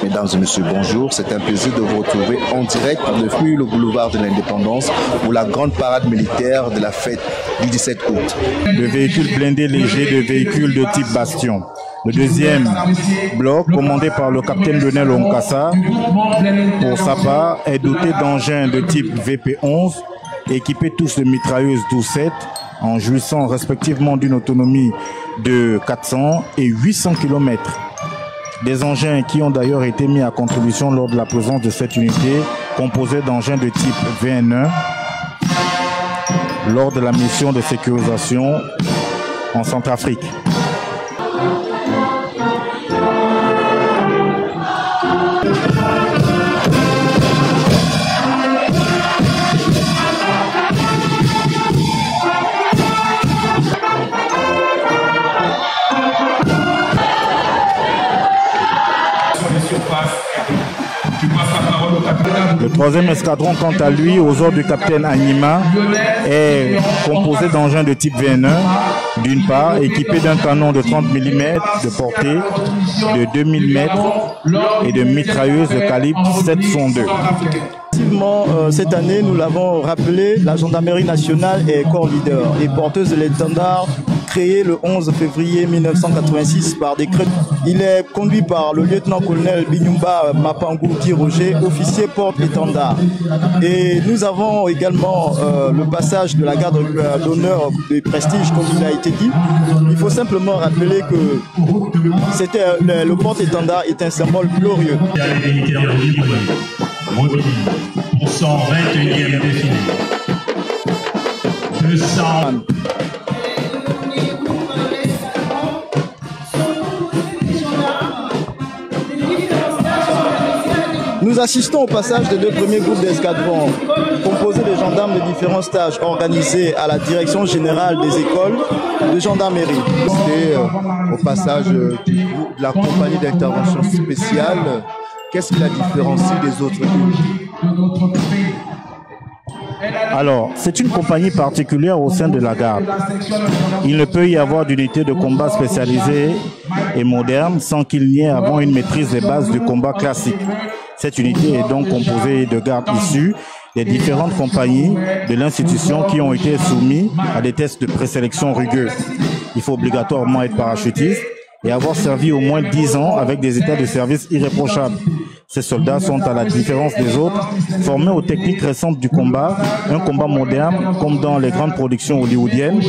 Mesdames et messieurs, bonjour. C'est un plaisir de vous retrouver en direct depuis le boulevard de l'Indépendance pour la grande parade militaire de la fête du 17 août. De véhicules blindés légers, de véhicules de type Bastion. Le deuxième bloc, commandé par le capitaine Lionel Onkassa, pour sa part, est doté d'engins de type VP11, équipés tous de mitrailleuses 12-7, en jouissant respectivement d'une autonomie de 400 et 800 km. Des engins qui ont d'ailleurs été mis à contribution lors de la présence de cette unité, composée d'engins de type VN1, lors de la mission de sécurisation en Centrafrique. Le troisième escadron, quant à lui, aux ordres du capitaine Anima, est composé d'engins de type VN1, d'une part, équipé d'un canon de 30 mm de portée, de 2000 mètres et de mitrailleuses de calibre 702. Effectivement, cette année, nous l'avons rappelé, la gendarmerie nationale est corps leader et porteuse de l'étendard créé le 11 février 1986 par décret. Il est conduit par le lieutenant-colonel Binyumba Mapangouki Roger, officier porte-étendard. Et nous avons également le passage de la garde d'honneur de prestige, comme il a été dit. Il faut simplement rappeler que le porte-étendard est un symbole glorieux. Mobile pour son 21e défilé. 200. Nous assistons au passage des deux premiers groupes d'escadrons, composés de gendarmes de différents stages organisés à la direction générale des écoles de gendarmerie. C'est au passage de la compagnie d'intervention spéciale. Qu'est-ce qui la différencie des autres unités? Alors, c'est une compagnie particulière au sein de la garde. Il ne peut y avoir d'unité de combat spécialisée et moderne sans qu'il n'y ait avant une maîtrise des bases du combat classique. Cette unité est donc composée de gardes issus des différentes compagnies de l'institution qui ont été soumis à des tests de présélection rugueux. Il faut obligatoirement être parachutiste et avoir servi au moins 10 ans avec des états de service irréprochables. Ces soldats sont, à la différence des autres, formés aux techniques récentes du combat, un combat moderne comme dans les grandes productions hollywoodiennes,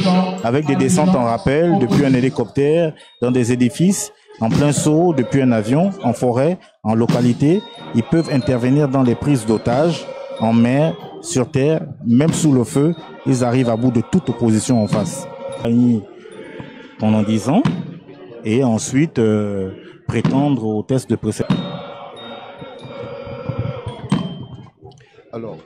avec des descentes en rappel depuis un hélicoptère, dans des édifices, en plein saut depuis un avion, en forêt, en localité. Ils peuvent intervenir dans les prises d'otages, en mer, sur terre, même sous le feu. Ils arrivent à bout de toute opposition en face. Pendant 10 ans, et ensuite prétendre au test de présélection. Alors,